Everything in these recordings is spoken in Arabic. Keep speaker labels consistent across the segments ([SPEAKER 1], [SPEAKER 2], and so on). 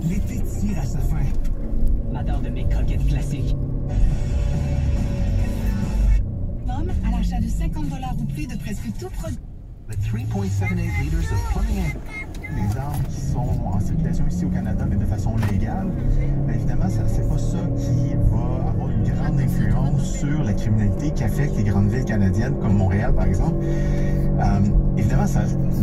[SPEAKER 1] L'été tire à sa fin.
[SPEAKER 2] M'adore de mes croquettes classiques.
[SPEAKER 3] À l'achat de $50 ou plus de presque tout produit.
[SPEAKER 1] The 3.78 liters of plumbing. Les armes qui sont en circulation ici au Canada, mais de façon légale, bien évidemment, c'est pas ça qui va avoir une grande influence sur la criminalité qui affecte les grandes villes canadiennes, comme Montréal, par exemple. Évidemment,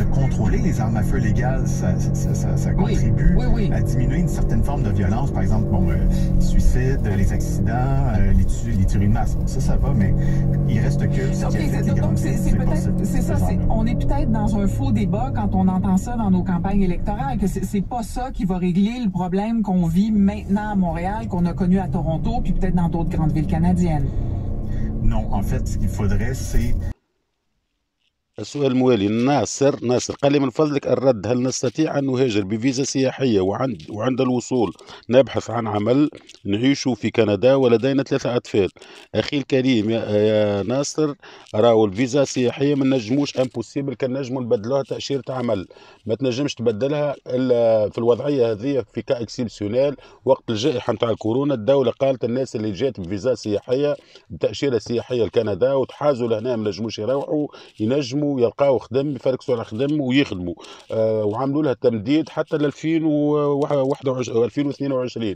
[SPEAKER 1] de contrôler les armes à feu légales, ça contribue à diminuer une certaine forme de violence. Par exemple, les suicides, les accidents, les tueries de masse. Ça va, mais il reste que ce qui affecte les grandes villes.
[SPEAKER 4] C'est ça, on est peut-être dans un faux débat quand on entend ça dans nos campagnes électorales, que c'est pas ça qui va régler le problème qu'on vit maintenant à Montréal, qu'on a connu à Toronto, puis peut-être dans d'autres grandes villes canadiennes.
[SPEAKER 1] Non, en fait, ce qu'il faudrait, c'est...
[SPEAKER 5] السؤال الموالي ناصر قال لي من فضلك الرد، هل نستطيع أن نهاجر بفيزا سياحية وعند الوصول نبحث عن عمل نعيش في كندا ولدينا 3 أطفال؟ أخي الكريم يا ناصر، راهو الفيزا السياحية ما نجموش امبوسيبل كان نجموا نبدلوها تأشيرة عمل، ما تنجمش تبدلها إلا في الوضعية هذه في كا اكسيبسيونيل. وقت الجائحة نتاع الكورونا الدولة قالت الناس اللي جات بفيزا سياحية بتأشيرة سياحية لكندا وتحازوا لهنا ما نجموش يروحوا، ينجموا يلقاو خدم يفركسوا على خدم ويخدموا. وعملوا لها تمديد حتى ل 2021 2022.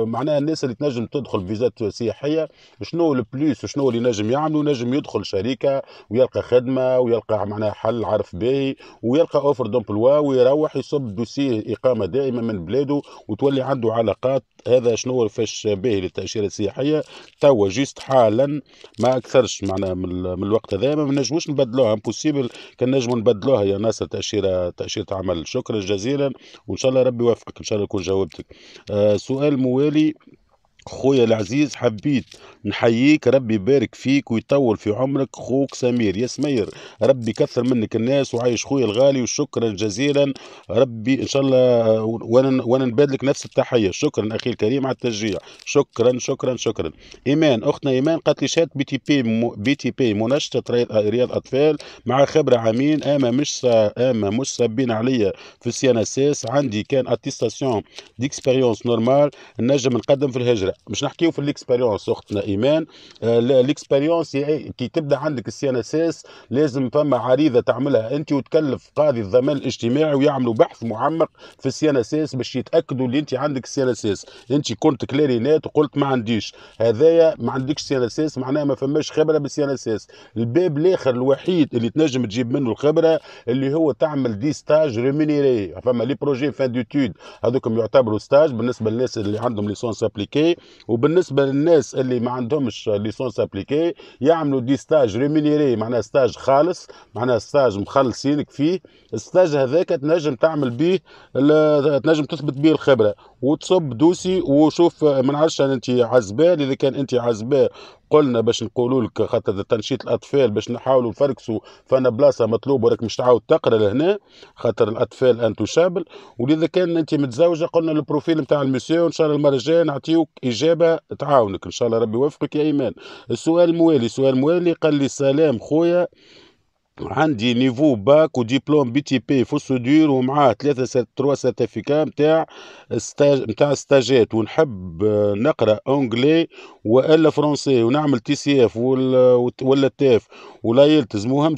[SPEAKER 5] معناها الناس اللي تنجم تدخل فيزات سياحيه شنو البليس شنو اللي نجم يعملوا، نجم يدخل شركه ويلقى خدمه ويلقى معناها حل عرف باهي ويلقى اوفر دومبلوا ويروح يصب دوسيه اقامه دائمه من بلاده وتولي عنده علاقات. هذا شنو فاش باهي للتاشيره السياحيه توا جيست حالا ما اكثرش معناها من الوقت هذا ما نجموش نبدلوها امبوسيبل كان نجموا نبدلوها يا ناصر تاشيره عمل. شكرا جزيلا وان شاء الله ربي يوفقك، ان شاء الله نكون جاوبتك. سؤال موالي خويا العزيز، حبيت نحييك ربي يبارك فيك ويطول في عمرك. خوك سمير يا سمير، ربي يكثر منك الناس وعايش خويا الغالي وشكرا جزيلا. ربي ان شاء الله وانا نبادلك نفس التحيه. شكرا اخي الكريم على التشجيع، شكرا. ايمان اختنا ايمان قالت لي شات بي تي بي منشطه رياض اطفال مع خبره عامين، اما مش صابين عليا في السي ان اس اس، عندي كان اتيستاسيون ديكسبيريونس نورمال نجم نقدم في الهجره. مش نحكيو في الاكسبيريونس اختنا ايمان، الاكسبيريونس كي تبدا عندك السي ان اس اس لازم فما عريضه تعملها انت وتكلف قاضي الضمان الاجتماعي ويعملوا بحث معمق في السي ان اس اس باش يتاكدوا اللي انت عندك السي ان اس اس. انت كنت كلارينات وقلت ما عنديش، هذايا ما عندكش سي ان اس اس معناها ما فماش خبره بالسي ان اس اس. الباب الاخر الوحيد اللي تنجم تجيب منه الخبره اللي هو تعمل دي ستاج ريمونيري. فما لي بروجي فان دوتود هذوكم يعتبروا ستاج بالنسبه للناس اللي عندهم ليسونس ابليكي، وبالنسبه للناس اللي ما عندهمش ليسونس ابليكي يعملوا دي ستاج ريمونيري معناها ستاج خالص، معناها ستاج مخلصينك فيه. الستاج هذاك تنجم تعمل به تنجم تثبت به الخبره وتصب دوسي وشوف. ما نعرفش انت عزبال، اذا كان انت عزبال قلنا باش نقولوا لك خاطر تنشيط الاطفال باش نحاولوا نفركسوا فانا بلاصه مطلوب وراك مش تعاود تقرا لهنا خاطر الاطفال انتوشابل. واذا كان انت متزوجه قلنا البروفيل نتاع المسيو وان شاء الله المره الجايه نعطيوك اجابه تعاونك ان شاء الله ربي يوفقك يا ايمان. السؤال الموالي قال لي سلام خويا، عندي نيفو باك وديبلوم بي تي بي فوسودور ومعاه 3 سيرتيفيكا نتاع ستاجات ونحب نقرا اونجلي والا فرونسي ونعمل تي سي اف ولا تاف ولا يلتزم مهم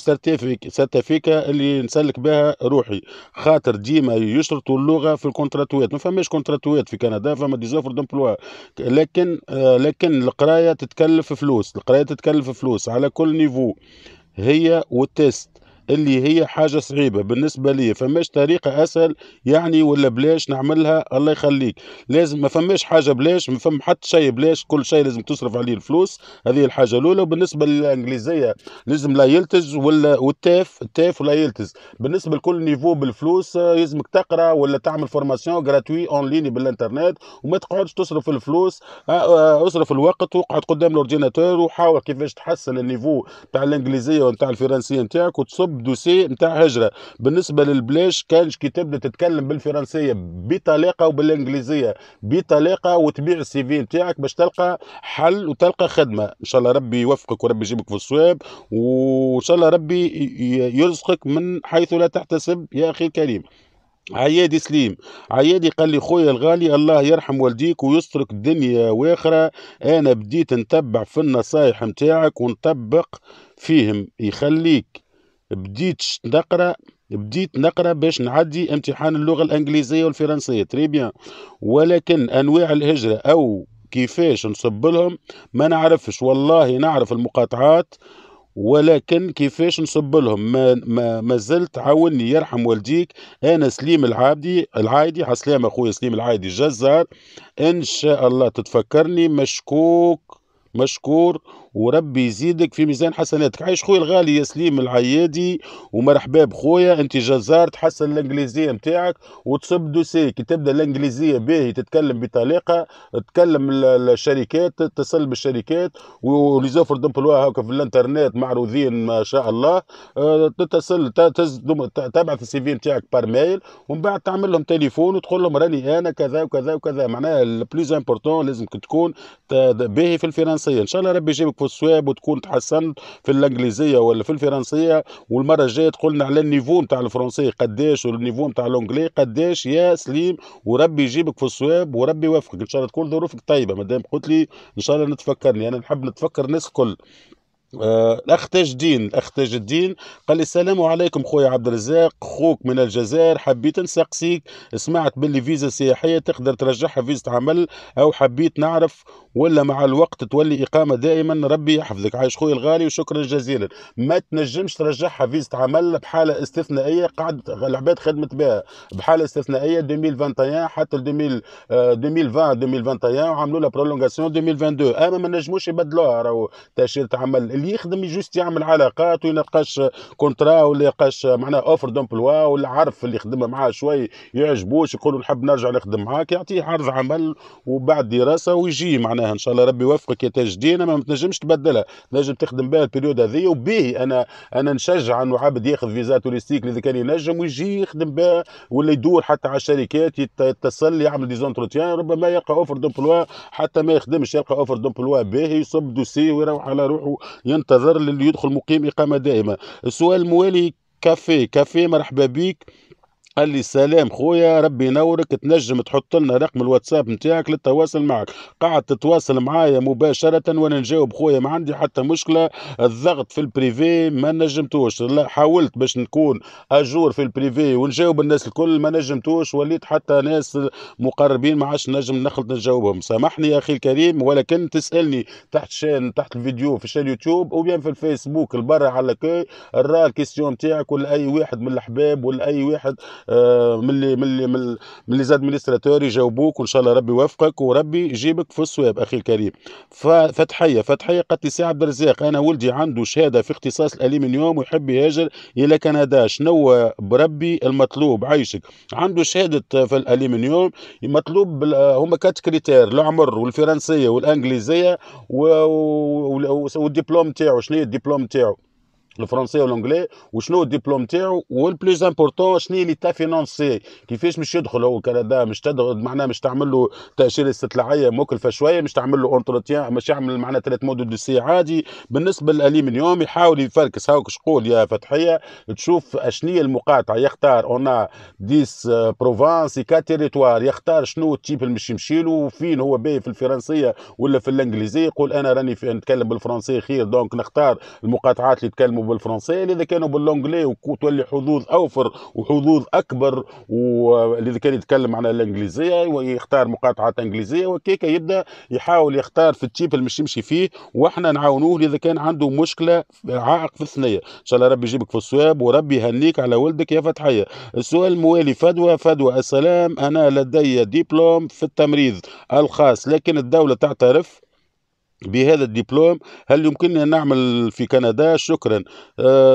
[SPEAKER 5] سيرتيفيكا اللي نسلك بها روحي خاطر ديما يشرطوا اللغه في الكونتراتوات. ما فماش كونتراتوات في كندا، فما ديزوفر دومبلوا، لكن القرايه تتكلف فلوس على كل نيفو هي والتست اللي هي حاجة صعيبة بالنسبة لي. فماش طريقة أسهل يعني ولا بلاش نعملها؟ الله يخليك. لازم ما فماش حاجة بلاش، ما فما حتى شيء بلاش، كل شيء لازم تصرف عليه الفلوس. هذه الحاجة الأولى. وبالنسبة للإنجليزية لازم لا يلتز والتاف ولا يلتز. بالنسبة لكل نيفو بالفلوس لازمك تقرأ ولا تعمل فورماسيون جراتوي اون ليني بالانترنت وما تقعدش تصرف الفلوس. اصرف الوقت وقعد قدام الاورديناتور وحاول كيفاش تحسن النيفو تاع الإنجليزية ونتاع الفرنسية نتاعك وتصب دوسي نتاع هجره. بالنسبه للبلاش كانش كي تبدا تتكلم بالفرنسيه بطلاقه وبالانجليزيه بطلاقه وتبيع السي في نتاعك باش تلقى حل وتلقى خدمه. ان شاء الله ربي يوفقك وربي يجيبك في الصواب وان شاء الله ربي يرزقك من حيث لا تحتسب يا اخي الكريم. عيادي سليم. عيادي قال لي خويا الغالي الله يرحم والديك ويسترك دنيا واخرة، انا بديت نتبع في النصايح متاعك ونطبق فيهم يخليك. بديت نقرا بديت نقرا باش نعدي امتحان اللغة الانجليزية والفرنسية تري بيان، ولكن انواع الهجرة او كيفاش نصب لهم ما نعرفش. والله نعرف المقاطعات ولكن كيفاش نصب لهم ما زلت. عاوني يرحم والديك. انا سليم العايدي عسلامة اخويا سليم العايدي الجزار. ان شاء الله تتفكرني. مشكور وربي يزيدك في ميزان حسناتك. عايش خويا الغالي يا سليم العيادي ومرحبا بخويا. انت جزار تحسن الانجليزيه نتاعك وتصب دوسي. كي تبدا الانجليزيه باهي تتكلم بطلاقه، تكلم الشركات، تتصل بالشركات وليزوفر دومبلوا هكا في الانترنت معروضين ما شاء الله. تتصل تبعث السي في نتاعك بار ميل ومن بعد تعمل لهم تليفون وتقول لهم راني انا كذا وكذا وكذا. معناها البلوز امبورتون لازم تكون باهي في الفرنسيه. ان شاء الله ربي يجيبك في الصواب وتكون تحسنت في الانجليزيه ولا في الفرنسيه. والمره الجايه تقول لنا على النيفو نتاع الفرنسي قداش والنيفو نتاع الانجلي قداش يا سليم، وربي يجيبك في الصواب وربي يوفقك. ان شاء الله تكون ظروفك طيبه. مادام قلت لي ان شاء الله نتفكرني، انا نحب نتفكر الناس الكل. الاخ تاج الدين قال لي السلام عليكم خويا عبد الرزاق، خوك من الجزائر. حبيت نسقسيك، سمعت باللي فيزا سياحيه تقدر ترجعها فيزا عمل، او حبيت نعرف ولا مع الوقت تولي اقامه دائما. ربي يحفظك. عايش خويا الغالي وشكرا جزيلا. ما تنجمش ترجعها فيزا عمل بحاله استثنائيه قعد العباد خدمت بها بحاله استثنائيه 2021 حتى 2020 2021 وعملوا لها برولونغاسيون 2022. اما ما نجموش يبدلوها. راهو تاشيره عمل اللي يخدم جوست يعمل علاقات وينقاش كونترا ولا يلقاش معناها اوفر دومبلوا ولا عرف اللي يخدم معاه شوي يعجبوش يقولوا نحب نرجع نخدم معاك، يعطيه عرض عمل وبعد دراسه ويجي. معناها ان شاء الله ربي يوفقك يا تاج الدين. ما تنجمش تبدلها، تنجم تخدم بها البريود هذه وبيه. انا نشجع انه عبد ياخذ فيزا توريستيك اذا كان ينجم ويجي يخدم بها ولا يدور حتى على الشركات يتصل يعمل ديزونتروتيان. ربما يلقى اوفر دومبلوا حتى ما يخدمش، يلقى اوفر دومبلوا باهي يصب دوسي ويروح على روحه ينتظر للي يدخل مقيم إقامة دائمة. السؤال الموالي كافيه مرحبا بيك. قال لي السلام خويا ربي ينورك، تنجم تحط لنا رقم الواتساب نتاعك للتواصل معك. قاعد تتواصل معايا مباشرة وانا نجاوب خويا، ما عندي حتى مشكلة. الضغط في البريفي ما نجمتوش، لا حاولت باش نكون اجور في البريفي ونجاوب الناس الكل ما نجمتوش. وليت حتى ناس مقربين ما عادش نجم نخلط نجاوبهم. سامحني يا اخي الكريم، ولكن تسالني تحت الفيديو في الشان يوتيوب او بيان في الفيسبوك البرع على كي الرا الكيستيون نتاعك، ولا اي واحد من الاحباب ولا اي واحد من لي زادمينستراتور يجاوبوك. وان شاء الله ربي يوفقك وربي يجيبك في الصواب اخي الكريم. فتحيه قالت لي سي عبد الرزاق انا ولدي عنده شهاده في اختصاص الالومنيوم ويحب يهاجر الى كندا، شنو بربي المطلوب؟ عايشك. عنده شهاده في الالومنيوم مطلوب هما 4 كريتير: العمر والفرنسيه والانجليزيه والدبلوم تاعو. شنو هي الدبلوم تاعو؟ الفرنسيه والانجلي. وشنو الدبلوم تاعو؟ والبلوز امبورطون شنو اللي تا فينونسي، كيفاش مش يدخل هو كندا. مش تدخل معناها مش تعمل له تاشيره استطلاعيه مكلفه شويه، مش تعمل له اونتروتيان، مش يعمل معناها 3 مود دوسي عادي. بالنسبه للالومنيوم يحاول يفركس هاك شقول يا فتحيه تشوف اشنو المقاطعه. يختار اون 10 بروفانس 4 تيريتوار، يختار شنو التيب اللي مش يمشي له وفين هو باهي في الفرنسيه ولا في الانجليزيه. يقول انا راني نتكلم بالفرنسيه خير، دونك نختار المقاطعات اللي يتكلموا بالفرنسيه. اذا كانوا بالانجلي وتولي حظوظ اوفر وحظوظ اكبر، واذا كان يتكلم عن الانجليزيه ويختار مقاطعات انجليزيه. وكيكا يبدا يحاول يختار في التيب اللي مش يمشي فيه، واحنا نعاونوه اذا كان عنده مشكله عائق في الثنيه. ان شاء الله ربي يجيبك في الصواب وربي يهنيك على ولدك يا فتحيه. السؤال الموالي فدوى السلام انا لدي دبلوم في التمريض الخاص لكن الدوله تعترف بهذا الدبلوم، هل يمكنني أن نعمل في كندا؟ شكرا.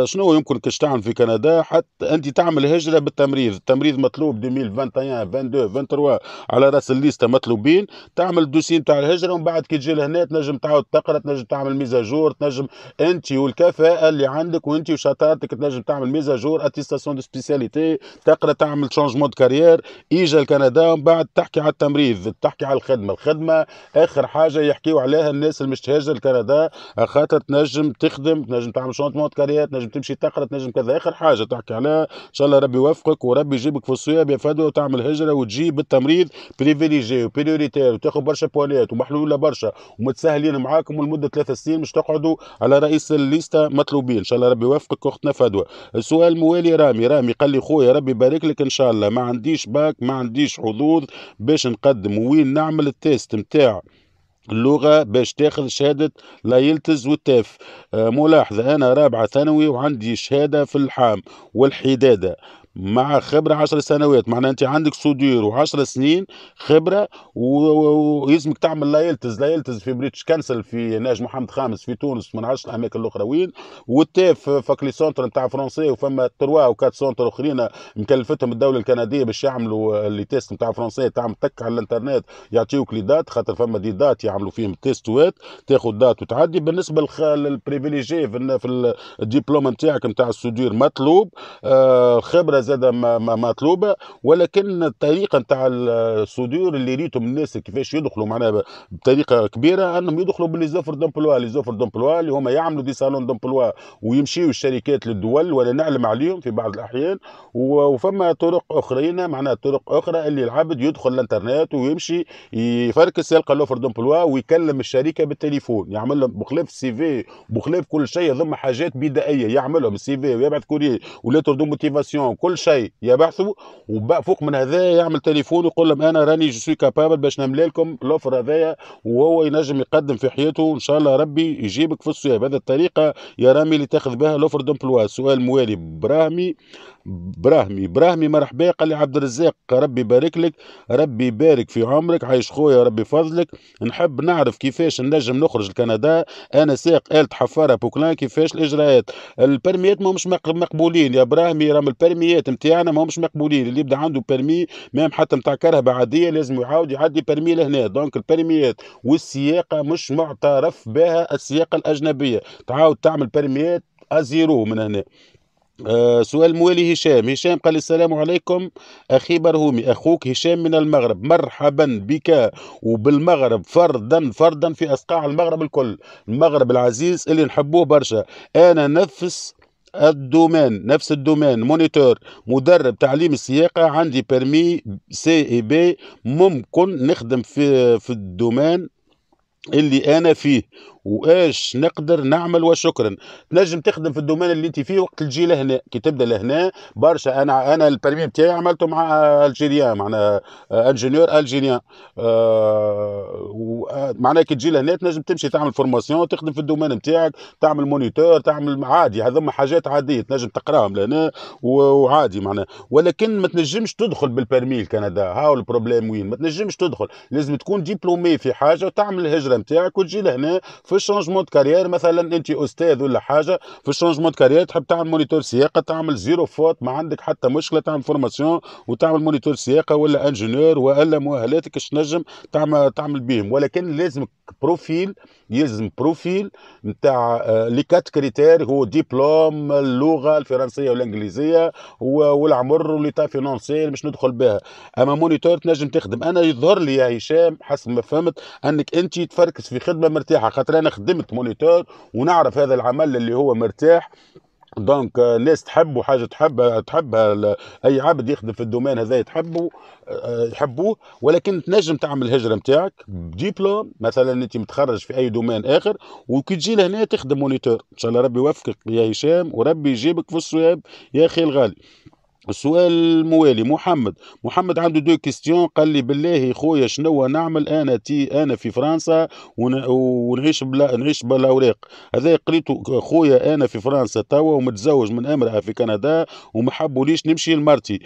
[SPEAKER 5] شنو يمكنك تعمل في كندا؟ حتى أنت تعمل هجرة بالتمريض. التمريض مطلوب 2021 22 23 على رأس الليستة مطلوبين. تعمل الدوسي نتاع الهجرة ومن بعد كي تجي لهنا تنجم تعاود تقرا، تنجم تعمل ميزاجور، تنجم أنت والكفاءة اللي عندك وأنت وشطارتك تنجم تعمل ميزاجور اتيستاسيون دو سبيسياليتي، تقرا تعمل شونجمون دو كارير، إيجا لكندا ومن بعد تحكي على التمريض، تحكي على الخدمة. الخدمة آخر حاجة يحكيوا عليها الناس الناس اللي مش تهاجر لكندا خاطر تنجم تخدم، تنجم تعمل شونطمون كارير، تنجم تمشي تقرا، تنجم كذا. اخر حاجه تحكي عليها ان شاء الله ربي يوفقك وربي يجيبك في الصيام يا فدوى وتعمل هجره وتجي بالتمريض بريفيليجي وبريوريتير وتاخذ برشا بوانات ومحلوله برشا ومتسهلين معاكم، ولمده 3 سنين مش تقعدوا على رئيس الليسته مطلوبين. ان شاء الله ربي يوفقك اختنا فدوى. السؤال موالي رامي قال لي خويا ربي يبارك لك ان شاء الله، ما عنديش باك، ما عنديش حظوظ باش نقدم، وين نعمل التيست نتاع اللغة باش تاخذ شهادة لايلتز والتاف. ملاحظة أنا رابعة ثانوي وعندي شهادة في اللحام والحدادة مع خبرة 10 سنوات، معناها أنت عندك صدير و10 سنين خبرة ويلزمك تعمل لايلتز في بريتش كانسل في ناج محمد خامس في تونس من 10 الأماكن الأخرين، والتاف فك لي سونتر نتاع فرنسي، وفما 3 و 4 سونتر أخرين مكلفتهم الدولة الكندية باش يعملوا اللي تيست نتاع فرنسي. تعمل تك على الانترنت يعطيوك لي دات، خاطر فما دي دات يعملوا فيهم التيستوات، تاخذ دات وتعدي. بالنسبة للبريفيليجي في الدبلوم نتاعك نتاع الصدير مطلوب، خبرة زاد مطلوبه، ولكن الطريقه نتاع الصدور اللي ريتهم الناس كيفاش يدخلوا معناها بطريقه كبيره انهم يدخلوا بالليزوفر دومبلوا، اللي هما يعملوا دي صالون دومبلوا ويمشيوا الشركات للدول ولا نعلم عليهم في بعض الاحيان. وفما طرق اخرين معناها طرق اخرى اللي العبد يدخل الانترنت ويمشي يفركس يلقى لوفر دومبلوا ويكلم الشركه بالتليفون، يعمل لهم بخلاف السي في بخلاف كل شيء، ضم حاجات بدائيه يعملهم السي في ويبعث كورير وليتر دو موتيفاسيون كل شيء يبحثوا، وفوق من هذا يعمل تليفون ويقول لهم انا راني جو سوي كابابل باش نملي لكم الاوفر هذايا، وهو ينجم يقدم في حياته ان شاء الله ربي يجيبك في الصيام. هذه الطريقه يا رامي اللي تاخذ بها الاوفر دومبلوا. سؤال موالي براهمي مرحبا. قال لي عبد الرزاق ربي يبارك لك، ربي يبارك في عمرك، عايش خويا ربي فضلك، نحب نعرف كيفاش نجم نخرج لكندا، انا ساق آلة حفاره بوكلان، كيفاش الاجراءات؟ البرميات ما مش مقبولين يا براهمي، راهم البرميات نتاعنا ما مش مقبولين، اللي يبدا عنده برمي مام حتى نتاع كرهبه عاديه لازم يعاود يعدي برمي لهنا. دونك البرميات والسياقه مش معترف بها، السياقه الاجنبيه تعاود تعمل برميات ازيرو من هنا. سؤال موالي هشام قال السلام عليكم أخي برهومي، أخوك هشام من المغرب، مرحبا بك وبالمغرب فردا في أصقاع المغرب الكل، المغرب العزيز اللي نحبوه برشا. أنا نفس الدومين مونيتور مدرب تعليم السياقة، عندي برمي سي اي بي، ممكن نخدم في الدومين اللي انا فيه، وايش نقدر نعمل؟ وشكرا. تنجم تخدم في الدومين اللي انت فيه وقت تجي لهنا، كي تبدا لهنا برشا. انا البرمي بتاعي عملته مع الجيريان، معناها انجينيور الجيريان، معناها كي تجي لهنا تنجم تمشي تعمل فورماسيون، تخدم في الدومين نتاعك، تعمل مونيتور، تعمل عادي، هذوما حاجات عاديه تنجم تقراهم لهنا وعادي معناها. ولكن ما تنجمش تدخل بالبرمي لكندا، هاو البروبليم وين، ما تنجمش تدخل، لازم تكون ديبلومي في حاجه وتعمل الهجره نتاعك وتجي لهنا في الشونجمون كارير. مثلا انت استاذ ولا حاجه في الشونجمون كارير، تحب تعمل مونيتور سياقه، تعمل زيرو فوت، ما عندك حتى مشكله، تعمل فورماسيون وتعمل مونيتور سياقه ولا انجينيور، والا مؤهلاتك اش نجم تعمل بهم. ولكن لازم بروفيل نتاع لي 4 كريتير، هو دبلوم، اللغه الفرنسيه والانجليزيه والعمر وليتا فينانسي باش ندخل بها. اما مونيتور تنجم تخدم. انا يظهر لي يا هشام حسب ما فهمت انك انت تفركس في خدمه مرتاحه، خاطر انا خدمت مونيتور ونعرف هذا العمل اللي هو مرتاح. دونك الناس تحبوا حاجه تحبها اي عبد يخدم في الدومين هذا يحبوه. ولكن تنجم تعمل الهجره نتاعك بديبلوم، مثلا انت متخرج في اي دومين اخر، وكي تجي لهنا تخدم مونيتور. ان شاء الله ربي يوفقك يا هشام وربي يجيبك في الصواب يا اخي الغالي. السؤال الموالي محمد عنده 2 كيستيون. قال لي بالله خويا شنو نعمل، انا في فرنسا ونعيش بالاوراق. هذا قريته خويا، انا في فرنسا توا ومتزوج من امراه في كندا وما حبوليش نمشي لمرتي.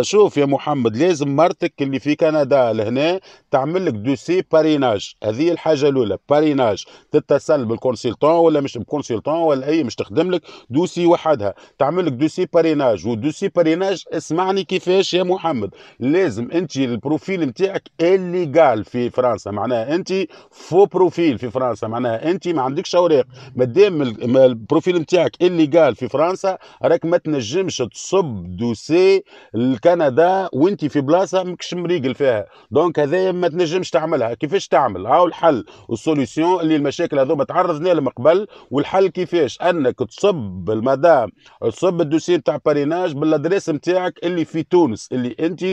[SPEAKER 5] شوف يا محمد، لازم مرتك اللي في كندا لهنا تعمل لك دوسي باريناج، هذه الحاجه الاولى. باريناج تتصل بالكونسلتون ولا مش بالكونسلتون ولا اي مش تخدم لك دوسي وحدها، تعمل لك دوسي باريناج. ودوسي باريناج باريناج. اسمعني كيفاش يا محمد، لازم انت البروفيل نتاعك الليغال في فرنسا، معناها انت فو بروفيل في فرنسا، معناها انت ما عندكش اوراق. مادام البروفيل نتاعك الليغال في فرنسا راك ما تنجمش تصب دوسي لكندا وانت في بلاصه ماكش مريقل فيها. دونك هذايا ما تنجمش تعملها. كيفاش تعمل؟ هاو الحل والسوليسيون اللي المشاكل هذوما تعرضنا لهم قبل. والحل كيفاش؟ انك تصب المدام، تصب الدوسي نتاع باريناج بالادريس نتاعك اللي في تونس، اللي انت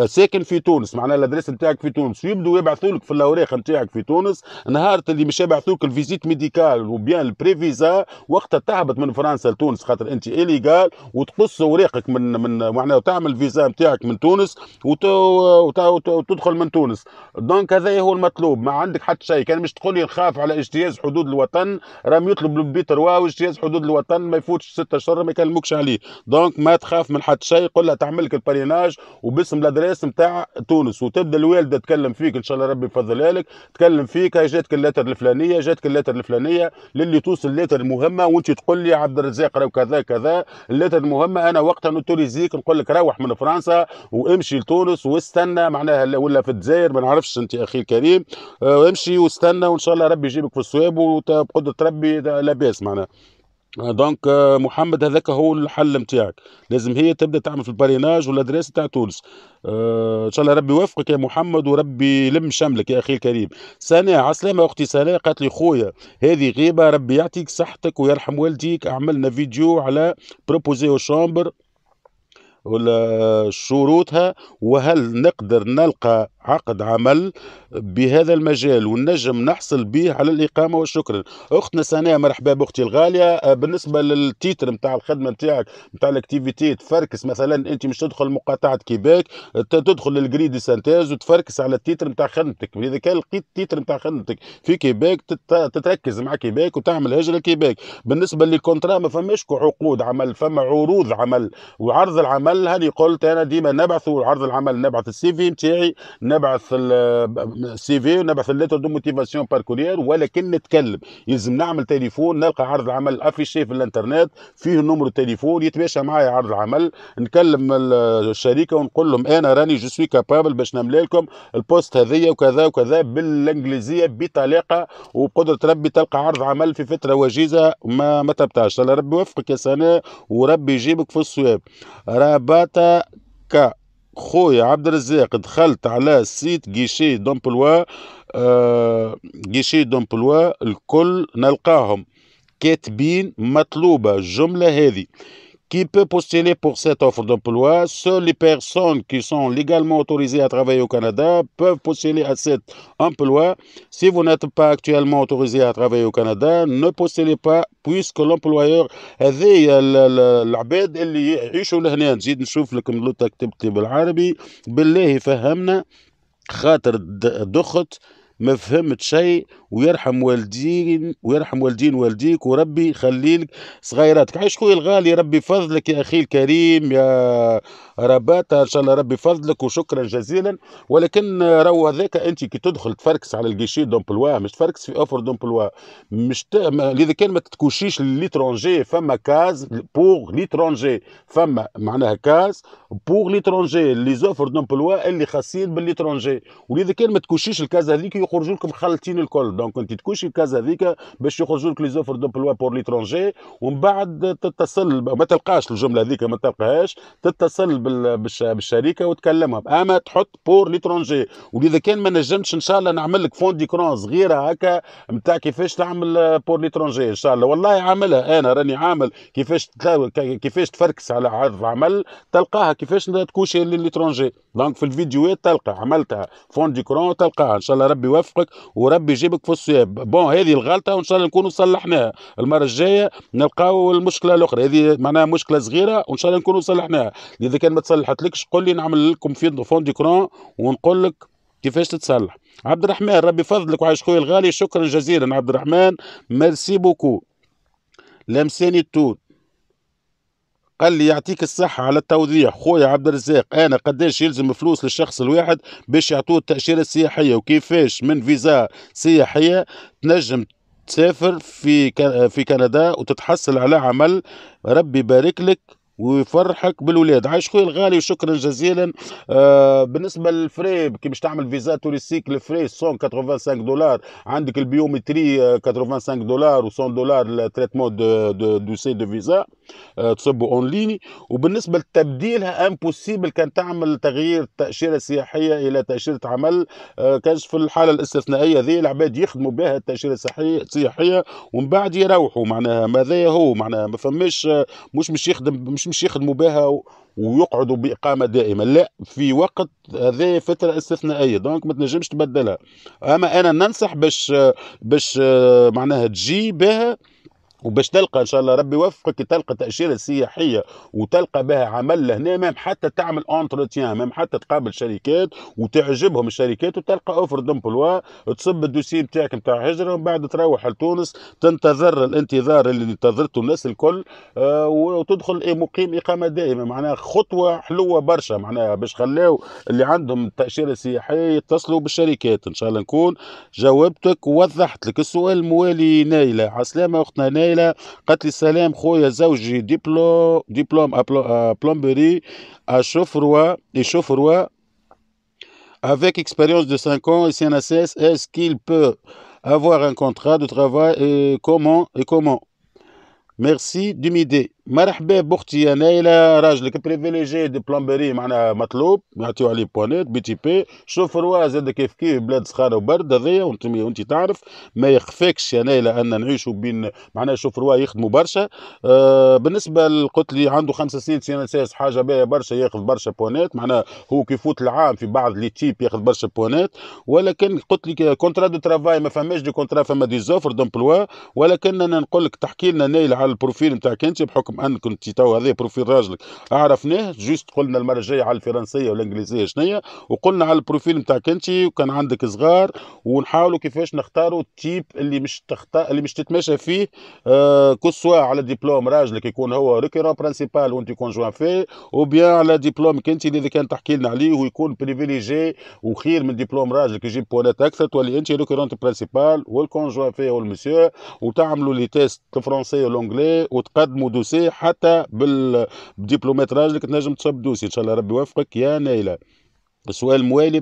[SPEAKER 5] ساكن في تونس، معناها الادريس نتاعك في تونس، ويبدوا يبعثوا لك في الاوراق نتاعك في تونس. نهار اللي مش يبعثوك الفيزيت ميديكال وبيان البريفيزا وقتها تهبط من فرنسا لتونس خاطر انت إليغال، وتقص اوراقك من معناها وتعمل فيزا نتاعك من تونس وتدخل من تونس. دونك هذا هو المطلوب، ما عندك حتى شيء. كان مش تقول لي نخاف على اجتياز حدود الوطن، راهم يطلب البي 3 واجتياز حدود الوطن ما يفوتش 6 اشهر ما يكلموكش عليه. دونك ما تخاف من حتى شيء، قول لها تعمل لك الباريناج وباسم الادريس نتاع تونس، وتبدا الوالده تكلم فيك ان شاء الله ربي يفضلها لك، تكلم فيك هاي جاتك الليتر الفلانيه، جاتك الليتر الفلانيه، للي توصل الليتر المهمه، وانت تقول لي عبد الرزاق راهو كذا كذا الليتر المهمه، انا وقتها نوتوريزيك نقول لك روح من فرنسا وامشي لتونس واستنى معناها، ولا في الجزائر ما نعرفش انت اخي الكريم، امشي واستنى وان شاء الله ربي يجيبك في الصواب وبقدره ربي لاباس معناها. دونك محمد هذاك هو الحل نتاعك، لازم هي تبدا تعمل في الباريناج والادريس تاع تونس. ان شاء الله ربي يوفقك يا محمد وربي يلم شملك يا اخي الكريم. سناء عسلامه اختي سناء قالت لي خويا هذه غيبه، ربي يعطيك صحتك ويرحم والديك، عملنا فيديو على بروبوزي او شامبر ولا شروطها، وهل نقدر نلقى عقد عمل بهذا المجال ونجم نحصل به على الإقامة؟ وشكرا. أختنا سناء مرحبا بأختي الغالية. بالنسبة للتيتر نتاع الخدمة نتاعك نتاع الاكتيفيتي تفركس، مثلا أنت مش تدخل مقاطعة كيباك، تدخل للجري دي سانتاز وتفركس على التيتر نتاع خدمتك. إذا كان لقيت التيتر نتاع خدمتك في كيباك تتركز مع كيباك وتعمل هجرة كيباك. بالنسبة للكونترا ما فماش عقود عمل، فما عروض عمل وعرض العمل. هذه قلت انا ديما نبعث عرض العمل، نبعث السي في نتاعي، نبعث السي في ونبعث الليتر دو موتيفاسيون باركوريير، ولكن نتكلم يلزم نعمل تليفون، نلقى عرض العمل افيشي في الانترنت فيه نمر التليفون، يتماشى معايا عرض العمل، نكلم الشركه ونقول لهم انا راني جو سوي كابابل باش نملي لكم البوست هذيا وكذا وكذا بالانجليزيه بطلاقه، وبقدره ربي تلقى عرض عمل في فتره وجيزه ما تبتاش. الله ربي يوفقك يا سناء وربي يجيبك في الصواب. رابطة خويا عبد الرزاق دخلت على سيت جيشي دومبلوا، جيشي دومبلوا الكل نلقاهم كاتبين مطلوبة الجملة هذه: Qui peut postuler pour cette offre d'emploi? Seules les personnes qui sont légalement autorisées à travailler au Canada peuvent postuler à cet emploi. Si vous n'êtes pas actuellement autorisé à travailler au Canada, ne postulez pas puisque l'employeur هذه العباد اللي يعيشوا لهنا. نزيد نشوف لك ملوطة كتبتي بالعربي بالله فهمنا خاطر دخت ما فهمت شيء، ويرحم والدين والديك وربي يخليلك صغيراتك. عايش خويا الغالي ربي فضلك يا اخي الكريم يا رباطة، ان شاء الله ربي فضلك وشكرا جزيلا. ولكن راهو هذاك انت كي تدخل تفركس على الجيشي دومبلوا مش تفركس في اوفر دومبلوا، مش اذا كان ما تكوشيش ليترونجي فما كاز بور ليترونجي، فما معناها كاز بور ليترونجي لي زوفر دومبلوا اللي خاصين بالليترونجي، واذا كان ما تكوشيش الكاز هذيك يخرجوا لكم خالتين الكل. دونك انت تكوشي الكاز هذيك باش يخرجوا لك لي زوفر دومبلوا بور ليترونجي، ومن بعد تتصل ما تلقاش الجمله هذيك ما تلقاهاش، تتصل بالشركه وتكلمهم، اما تحط بور ليترونجي. واذا كان ما نجمتش ان شاء الله نعمل لك فون ديكرون صغيره هكا نتاع كيفاش تعمل بور ليترونجي ان شاء الله. والله عاملها انا راني عامل كيفاش تفركس على عرض عمل تلقاها كيفاش تكوشي ليترونجي. دونك في الفيديوهات تلقى عملتها فون ديكرون تلقاها ان شاء الله ربي يوفقك وربي يجيبك في الصواب. بون هذه الغلطه وان شاء الله نكونوا صلحناها المره الجايه، نلقاو المشكله الاخرى هذه معناها مشكله صغيره وان شاء الله نكونوا صلحناها. اذا كان ما تصلحتلكش قول لي نعمل لكم في فون ديكرون ونقول لك كيفاش تتصلح. عبد الرحمن ربي فضلك وعايش خويا الغالي، شكرا جزيلا عبد الرحمن ميرسي بوكو. لمساني التون قال لي يعطيك الصحة على التوضيح خويا عبد الرزاق، أنا قداش يلزم فلوس للشخص الواحد باش يعطوه التأشيرة السياحية، وكيفاش من فيزا سياحية تنجم تسافر في كندا وتتحصل على عمل؟ ربي يبارك لك ويفرحك بالولاد. عايش خويا الغالي وشكرا جزيلا. بالنسبه للفري كي باش تعمل فيزا توريستيك الفري 185 دولار، عندك البيومتري 85 دولار و100 دولار التريتمون دو سي دو فيزا تصبوا اون ليني. وبالنسبه لتبديلها امبوسيبل كان تعمل تغيير تاشيره سياحيه الى تاشيره عمل. كانش في الحاله الاستثنائيه ذي العباد يخدموا بها التاشيره السياحيه ومن بعد يروحوا، معناها ماذا هو معناها ما فماش مش يخدموا بها ويقعدوا بإقامة دائمة، لا، في وقت هذه فترة استثنائية دونك ما تنجمش تبدلها. أما أنا ننصح باش معناها تجي بها وباش تلقى ان شاء الله ربي يوفقك تلقى تاشيره سياحيه وتلقى بها عمل لهنا، مام حتى تعمل انتروتيان، مام حتى تقابل شركات وتعجبهم الشركات وتلقى اوفر دومبلوا، تصب الدوسي نتاعك نتاع هجره ومن بعد تروح لتونس تنتظر الانتظار اللي انتظرته الناس الكل. وتدخل مقيم اقامه دائمه. معناها خطوه حلوه برشا معناها باش خلاو اللي عندهم تاشيره سياحيه يتصلوا بالشركات. ان شاء الله نكون جاوبتك ووضحت لك. السؤال الموالي نايله، عسلامه اختنا نايله، قالت لي السلام خويا زوجي دبلوم بلومبري شوفروا avec expérience de 5 ans et CNSS. Est-ce qu'il peut avoir un contrat de travail et comment ميرسي دو ميدي. مرحبا بختي يا نايله، راجلك بريفيليجي دي بلومبري معناها مطلوب يعطيو عليه بوانيت بي تي بي. شوفروا زاد كيف كيف بلاد سخانه وبرد هذيا وانت تعرف ما يخفاكش يا نايله ان نعيشوا بين معناها شوفروا يخدموا برشا. بالنسبه قلت لي عنده 5 سنين سي ان اس اس حاجه باهيه برشا، ياخذ برشا بوانيت معناها هو كي يفوت العام في بعض لي تيب ياخذ برشا بوانيت. ولكن قلت لي كونترا دو ترافاي ما فماش دي كونترا، فما دي زوفر دومبلوا. ولكن انا نقول لك تحكي لنا نايله على البروفيل نتاعك انت، بحكم انك انت تو هذا بروفيل راجلك عرفناه، جوست قلنا المره الجايه على الفرنسيه والانجليزيه شنيا، وقلنا على البروفيل نتاعك انت وكان عندك صغار، ونحاولوا كيفاش نختاروا التيب اللي مش تتماشى فيه. كسوا على دبلوم راجلك يكون هو ريكيرون برانسيبال وانت كونجوان فيه، وبيان على دبلومك انت اللي كان تحكي لنا عليه ويكون بريفيليجي وخير من دبلوم راجلك يجيب بوانات اكثر، تولي انت ريكيرون برانسيبال والكونجوان فيه والمسيو، وتعملوا لي تيست الفرنسي والانجلي وتقدموا دوسي حتى بالدبلومات راجلك تنجم تصب دوسي. ان شاء الله ربي يوفقك يا نايله. السؤال الموالي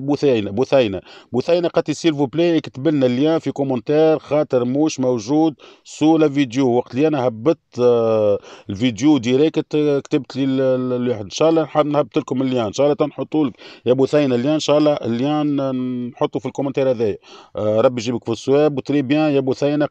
[SPEAKER 5] بثينة قالت سيل فو بلاي اكتب لنا اللين في كومنتير خاطر موش موجود سو لا فيديو. وقت اللي انا هبطت الفيديو ديريكت كتبت لي ان شاء الله نهبط لكم اللين، ان شاء الله تنحطوا لك يا بثينة اللين، ان شاء الله اللين نحطه في الكومنتير هذايا. ربي يجيبك في الصواب وتري بيان يا بثينة.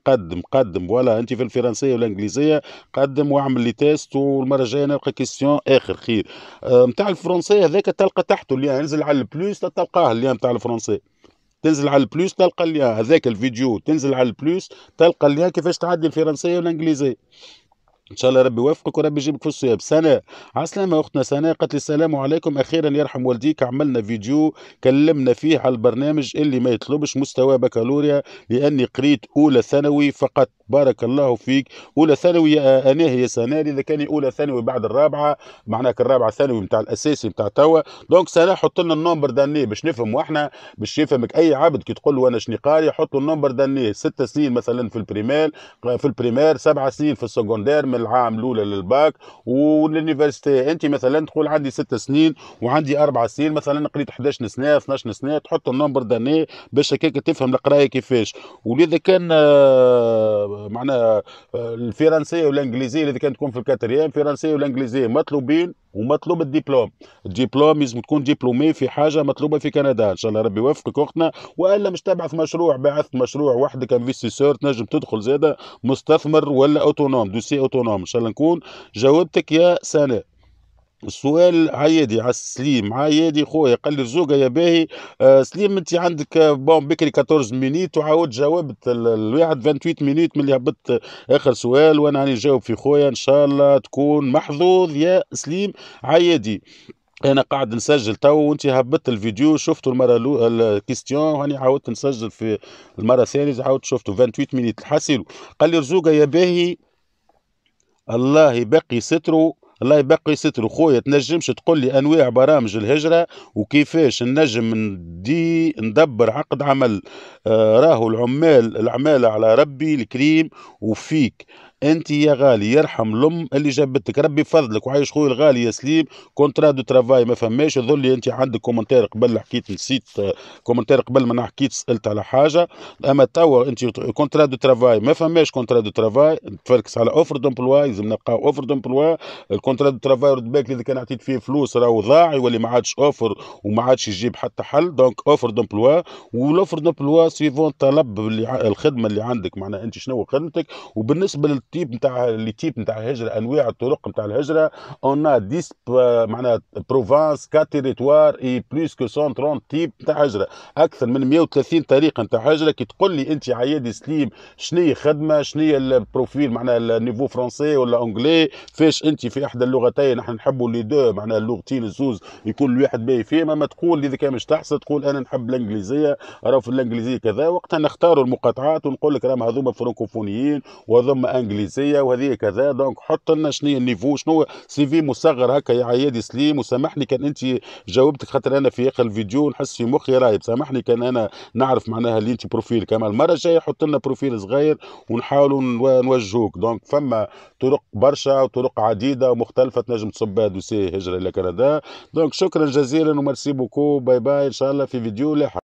[SPEAKER 5] قدم ولا انت في الفرنسيه والانجليزيه قدم واعمل لي تيست، والمره الجايه نلقى كيستيون اخر خير. نتاع الفرنسيه هذاك تلقى تحته اللين، انزل على البلوس تلقاه اللين نتاع الفرنسي، تنزل على البلوس تلقى اللين هذاك الفيديو، تنزل على البلوس تلقى اللين كيفاش تعدي الفرنسيه والانجليزيه. ان شاء الله ربي يوفقك وربي يجيبك في الصياب. سناء عسلامة اختنا سناء قالت لي السلام عليكم، اخيرا يرحم والديك عملنا فيديو كلمنا فيه على البرنامج اللي ما يطلبش مستوى بكالوريا لاني قريت اولى ثانوي فقط. بارك الله فيك. اولى ثانوي انا هي سناء اذا كان اولى ثانوي بعد الرابعه معناك الرابعه ثانوي نتاع الاساسي نتاع توا. دونك سناء حط لنا النمبر داني باش نفهموا احنا، باش يفهمك اي عبد كي تقول له انا شني قاري حط له النمبر داني 6 سنين مثلا في البريمير 7 سنين في السكوندير من العام الاولى للباك واليونيفرسيتي. انت مثلا تقول عندي 6 سنين وعندي 4 سنين مثلا قريت 11 سنه 12 سنه، تحط النمبر داني باش هكاك تفهم القرايه كيفاش. ولذا كان معناها الفرنسيه والانجليزيه اللي كانت تكون في الكاتريام، الفرنسيه والانجليزيه مطلوبين ومطلوب الدبلوم لازم تكون دبلومي في حاجه مطلوبه في كندا. ان شاء الله ربي يوفقك اختنا. والا مش تبعث مشروع، بعث مشروع وحدك انفستيسور تنجم تدخل زاده مستثمر ولا اوتونوم دوسي اوتونوم. ان شاء الله نكون جاوبتك يا سناء. السؤال عيادي على سليم عيادي خويا قال لي الزوجه يا باهي. سليم انت عندك بون بكري 14 مينيت وعاود جاوبت الواحد 28 مينيت من اللي هبطت اخر سؤال وانا راني نجاوب في خويا. ان شاء الله تكون محظوظ يا سليم عيادي. انا قاعد نسجل تو وانت هبطت الفيديو شفتوا المره الكيستيون وهاني عاودت نسجل في المره الثانيه عاودت شفته 28 مينيت الحاسيلو. قال لي رزوقه يا باهي الله يبقي ستره الله يبقي ستره خويا. تنجمش تقول لي انواع برامج الهجره وكيفاش نجم ندبر عقد عمل؟ راهو العماله على ربي الكريم وفيك. انت يا غالي يرحم الام اللي جابتك، ربي فضلك وعايش خويا الغالي يا سليم. كونترا دو ترافاي ما فماش، يظل لي انت عندك كومنتير قبل حكيت نسيت كومنتير قبل ما أنا حكيت سالت على حاجه. اما توا انت كونترا دو ترافاي ما فماش، كونترا دو ترافاي تفركس على اوفر دومبلوا، لازم نلقاو اوفر دومبلوا. الكونترا دو ترافاي رد بالك اذا كان عطيت فيه فلوس راهو ضاع يولي ما عادش اوفر وما عادش يجيب حتى حل. دونك اوفر دومبلوا، والاوفر دومبلوا سيفون طلب الخدمه اللي عندك، معناها انت شنو خدمتك. وبالنسبه للتيب نتاع الهجره، انواع الطرق نتاع الهجره، اون ا 10 معناها بروفانس 4 تيريتوار اي بلوس كو 130 تيب نتاع هجره، اكثر من 130 طريقه نتاع هجره. كي تقول لي انت عيادي سليم شنو هي خدمه، شنو هي البروفيل، معناها النيفو فرونسي ولا انجلي، فاش انت في احدى اللغتين، نحن نحبوا لي دو، معناها اللغتين الزوز يكون الواحد باهي فيهم. اما تقول اذا كان مش تحصل تقول انا نحب الانجليزيه، راهو في الانجليزيه كذا، وقتها نختاروا المقاطعات ونقول لك راهم هذوما فرنكوفونيين وهذوما انجليزيه وهذه كذا. دونك حط لنا شنو هي النيفو، شنو سي في مصغر هكا يا عيادي سليم. وسامحني كان انت جاوبتك، خاطر انا في اخر الفيديو نحس في مخي رايب، سامحني كان انا نعرف معناها اللي انت بروفيل كمان. المره الجايه حط لنا بروفيل صغير ونحاولوا نوجهوك. دونك فما طرق برشا وطرق عديده ومختلفه تنجم تصب بها دوسي هجره الى كندا. دونك شكرا جزيلا وميرسي بوكو، باي باي ان شاء الله في فيديو لاحق.